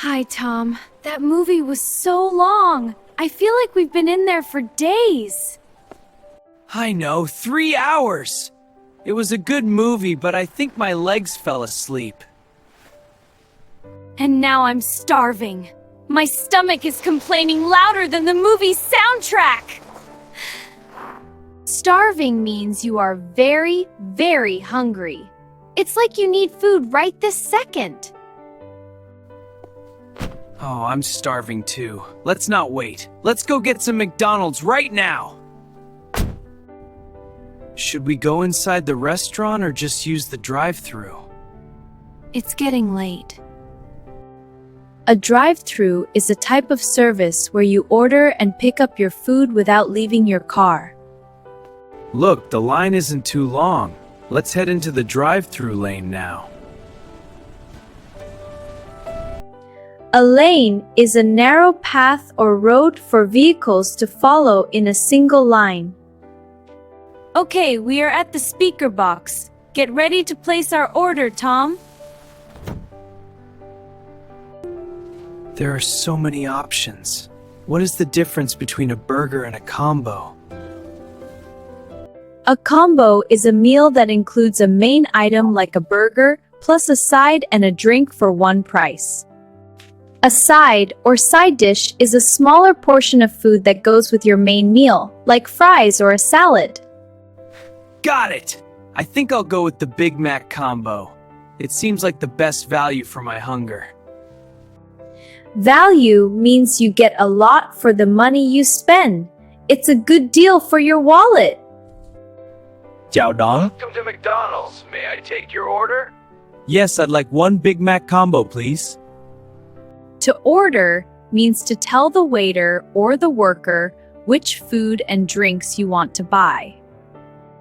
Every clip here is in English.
Hi, Tom. That movie was so long. I feel like we've been in there for days. I know, 3 hours! It was a good movie, but I think my legs fell asleep. And now I'm starving. My stomach is complaining louder than the movie's soundtrack. Starving means you are very, very hungry. It's like you need food right this second. Oh, I'm starving too. Let's not wait. Let's go get some McDonald's right now! Should we go inside the restaurant or just use the drive-thru? It's getting late. A drive-thru is a type of service where you order and pick up your food without leaving your car. Look, the line isn't too long. Let's head into the drive-thru lane now. A lane is a narrow path or road for vehicles to follow in a single line. Okay, we are at the speaker box. Get ready to place our order, Tom. There are so many options. What is the difference between a burger and a combo? A combo is a meal that includes a main item like a burger, plus a side and a drink for one price. A side or side dish is a smaller portion of food that goes with your main meal, like fries or a salad. Got it! I think I'll go with the Big Mac combo. It seems like the best value for my hunger. Value means you get a lot for the money you spend. It's a good deal for your wallet. Chào đón. Welcome to McDonald's. May I take your order? Yes, I'd like one Big Mac combo, please. To order means to tell the waiter or the worker which food and drinks you want to buy.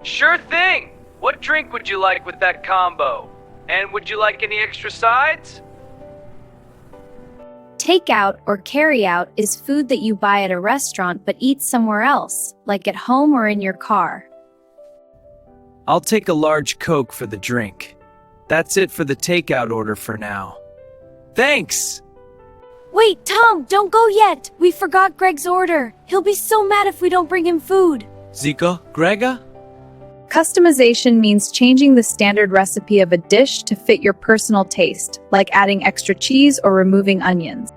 Sure thing! What drink would you like with that combo? And would you like any extra sides? Takeout or carry-out is food that you buy at a restaurant but eat somewhere else, like at home or in your car. I'll take a large Coke for the drink. That's it for the takeout order for now. Thanks! Wait, Tom, don't go yet! We forgot Greg's order. He'll be so mad if we don't bring him food. Zika, Grega? Customization means changing the standard recipe of a dish to fit your personal taste, like adding extra cheese or removing onions.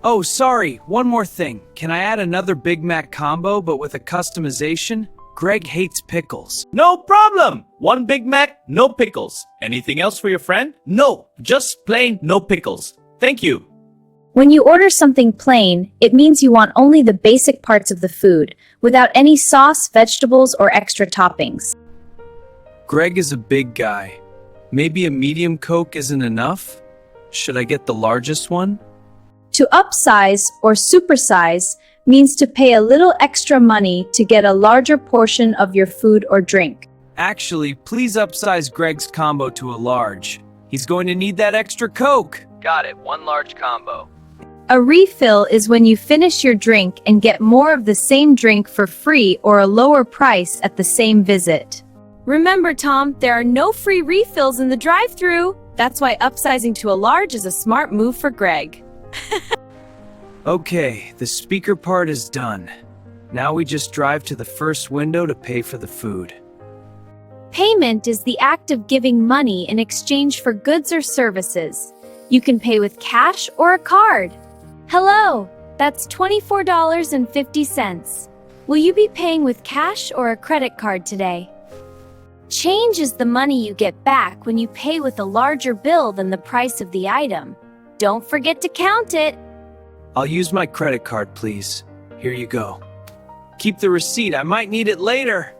Oh, sorry, one more thing. Can I add another Big Mac combo but with a customization? Greg hates pickles. No problem! One Big Mac, no pickles. Anything else for your friend? No, just plain no pickles. Thank you. When you order something plain, it means you want only the basic parts of the food, without any sauce, vegetables, or extra toppings. Greg is a big guy. Maybe a medium Coke isn't enough? Should I get the largest one? To upsize or supersize means to pay a little extra money to get a larger portion of your food or drink. Actually, please upsize Greg's combo to a large. He's going to need that extra Coke. Got it, one large combo. A refill is when you finish your drink and get more of the same drink for free or a lower price at the same visit. Remember, Tom, there are no free refills in the drive-thru. That's why upsizing to a large is a smart move for Greg. Okay, the speaker part is done. Now we just drive to the first window to pay for the food. Payment is the act of giving money in exchange for goods or services. You can pay with cash or a card. Hello, that's $24.50. Will you be paying with cash or a credit card today? Change is the money you get back when you pay with a larger bill than the price of the item. Don't forget to count it. I'll use my credit card, please. Here you go. Keep the receipt, I might need it later.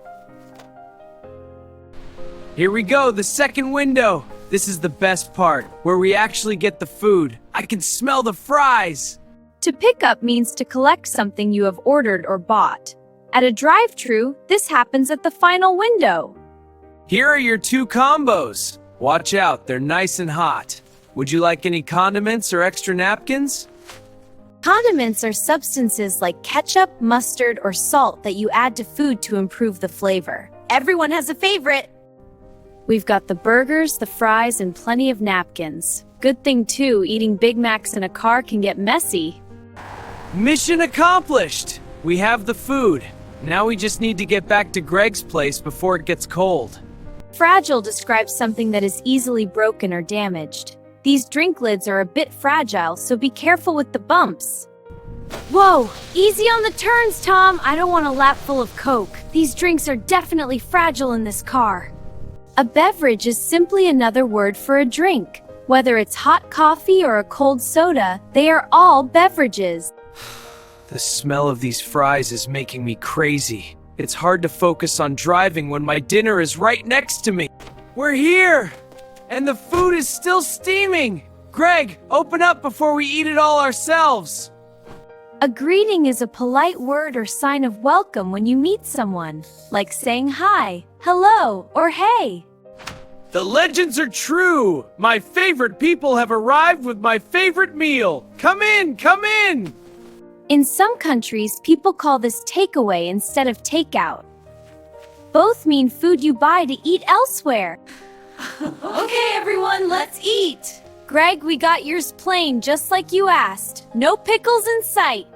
Here we go, the second window. This is the best part, where we actually get the food. I can smell the fries. To pick up means to collect something you have ordered or bought. At a drive-thru, this happens at the final window. Here are your 2 combos. Watch out, they're nice and hot. Would you like any condiments or extra napkins? Condiments are substances like ketchup, mustard, or salt that you add to food to improve the flavor. Everyone has a favorite. We've got the burgers, the fries, and plenty of napkins. Good thing too, eating Big Macs in a car can get messy. Mission accomplished! We have the food. Now we just need to get back to Greg's place before it gets cold. Fragile describes something that is easily broken or damaged. These drink lids are a bit fragile, so be careful with the bumps. Whoa, easy on the turns, Tom. I don't want a lap full of Coke. These drinks are definitely fragile in this car. A beverage is simply another word for a drink. Whether it's hot coffee or a cold soda, they are all beverages. The smell of these fries is making me crazy. It's hard to focus on driving when my dinner is right next to me. We're here! And the food is still steaming! Greg, open up before we eat it all ourselves! A greeting is a polite word or sign of welcome when you meet someone, like saying hi, hello, or hey. The legends are true! My favorite people have arrived with my favorite meal! Come in, come in! In some countries, people call this takeaway instead of takeout. Both mean food you buy to eat elsewhere. Okay, everyone, let's eat! Greg, we got yours plain, just like you asked. No pickles in sight.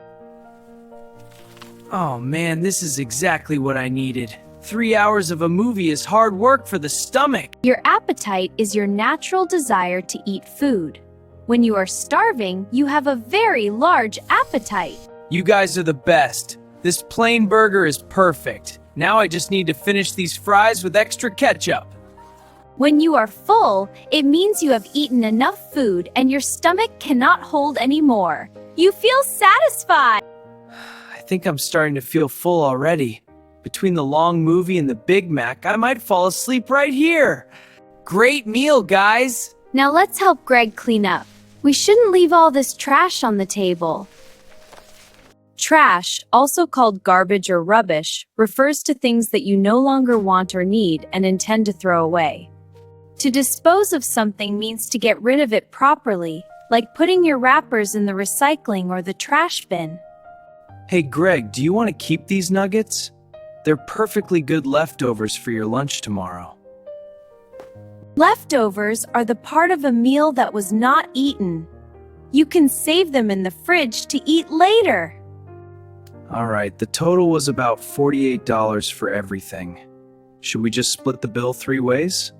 Oh man, this is exactly what I needed. 3 hours of a movie is hard work for the stomach. Your appetite is your natural desire to eat food. When you are starving, you have a very large appetite. You guys are the best. This plain burger is perfect. Now I just need to finish these fries with extra ketchup. When you are full, it means you have eaten enough food and your stomach cannot hold any more. You feel satisfied. I think I'm starting to feel full already. Between the long movie and the Big Mac, I might fall asleep right here. Great meal, guys! Now let's help Greg clean up. We shouldn't leave all this trash on the table. Trash, also called garbage or rubbish, refers to things that you no longer want or need and intend to throw away. To dispose of something means to get rid of it properly, like putting your wrappers in the recycling or the trash bin. Hey Greg, do you want to keep these nuggets? They're perfectly good leftovers for your lunch tomorrow. Leftovers are the part of a meal that was not eaten. You can save them in the fridge to eat later. Alright, the total was about $48 for everything. Should we just split the bill 3 ways?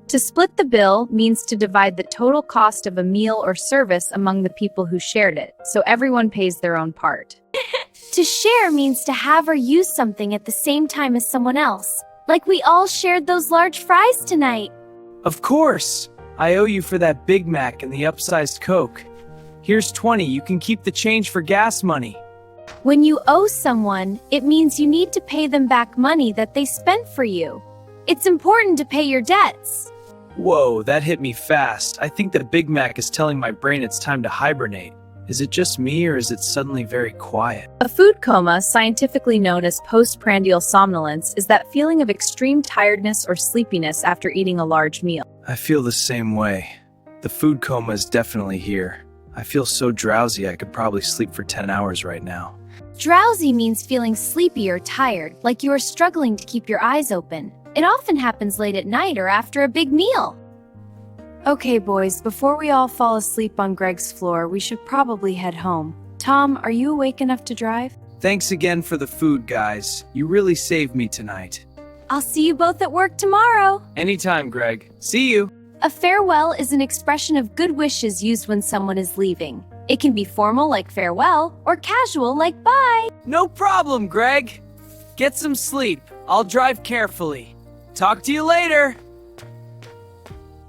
To split the bill means to divide the total cost of a meal or service among the people who shared it, so everyone pays their own part. To share means to have or use something at the same time as someone else. Like we all shared those large fries tonight. Of course! I owe you for that Big Mac and the upsized Coke. Here's 20, you can keep the change for gas money. When you owe someone, it means you need to pay them back money that they spent for you. It's important to pay your debts. Whoa, that hit me fast. I think the Big Mac is telling my brain it's time to hibernate. Is it just me or is it suddenly very quiet? A food coma, scientifically known as postprandial somnolence, is that feeling of extreme tiredness or sleepiness after eating a large meal. I feel the same way. The food coma is definitely here. I feel so drowsy I could probably sleep for 10 hours right now. Drowsy means feeling sleepy or tired, like you are struggling to keep your eyes open. It often happens late at night or after a big meal. Okay, boys, before we all fall asleep on Greg's floor, we should probably head home. Tom, are you awake enough to drive? Thanks again for the food, guys. You really saved me tonight. I'll see you both at work tomorrow. Anytime, Greg. See you. A farewell is an expression of good wishes used when someone is leaving. It can be formal like farewell or casual like bye. No problem, Greg. Get some sleep. I'll drive carefully. Talk to you later.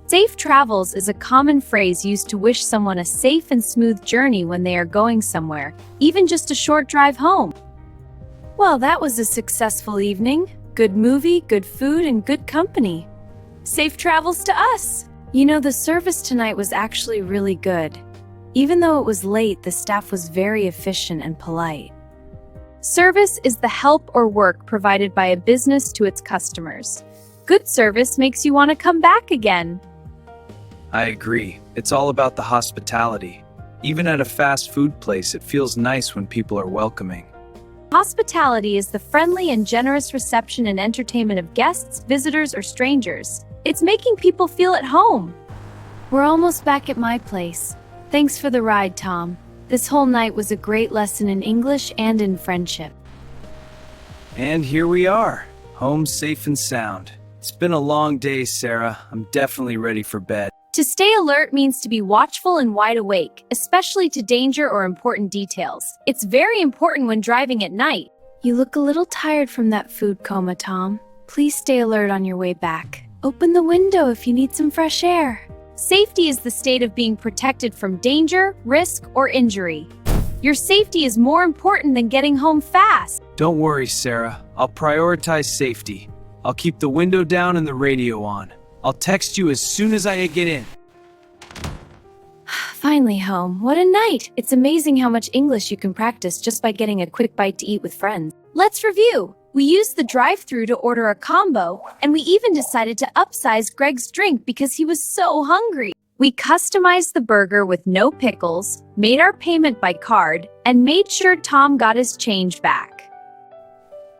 Safe travels is a common phrase used to wish someone a safe and smooth journey when they are going somewhere, even just a short drive home. Well, that was a successful evening. Good movie, good food, and good company. Safe travels to us. You know, the service tonight was actually really good. Even though it was late, the staff was very efficient and polite. Service is the help or work provided by a business to its customers. Good service makes you want to come back again. I agree. It's all about the hospitality. Even at a fast food place, it feels nice when people are welcoming. Hospitality is the friendly and generous reception and entertainment of guests, visitors, or strangers. It's making people feel at home. We're almost back at my place. Thanks for the ride, Tom. This whole night was a great lesson in English and in friendship. And here we are, home safe and sound. It's been a long day, Sarah. I'm definitely ready for bed. To stay alert means to be watchful and wide awake, especially to danger or important details. It's very important when driving at night. You look a little tired from that food coma, Tom. Please stay alert on your way back. Open the window if you need some fresh air. Safety is the state of being protected from danger, risk, or injury. Your safety is more important than getting home fast. Don't worry, Sarah. I'll prioritize safety. I'll keep the window down and the radio on. I'll text you as soon as I get in. Finally home. What a night! It's amazing how much English you can practice just by getting a quick bite to eat with friends. Let's review. We used the drive-thru to order a combo, and we even decided to upsize Greg's drink because he was so hungry. We customized the burger with no pickles, made our payment by card, and made sure Tom got his change back.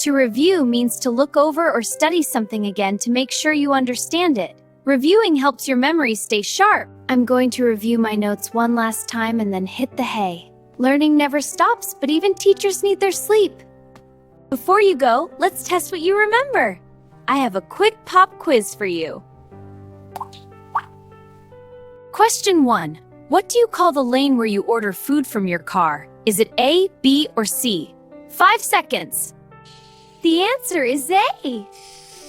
To review means to look over or study something again to make sure you understand it. Reviewing helps your memory stay sharp. I'm going to review my notes one last time and then hit the hay. Learning never stops, but even teachers need their sleep. Before you go, let's test what you remember. I have a quick pop quiz for you. Question 1. What do you call the lane where you order food from your car? Is it A, B, or C? 5 seconds. The answer is A.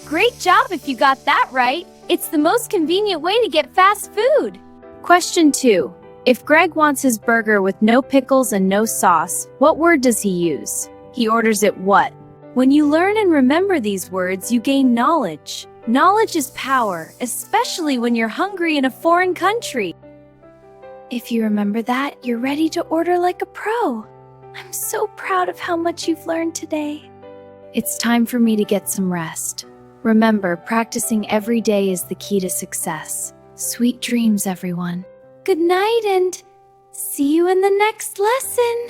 Great job if you got that right. It's the most convenient way to get fast food. Question 2. If Greg wants his burger with no pickles and no sauce, what word does he use? He orders it what? When you learn and remember these words, you gain knowledge. Knowledge is power, especially when you're hungry in a foreign country. If you remember that, you're ready to order like a pro. I'm so proud of how much you've learned today. It's time for me to get some rest. Remember, practicing every day is the key to success. Sweet dreams, everyone. Good night and see you in the next lesson.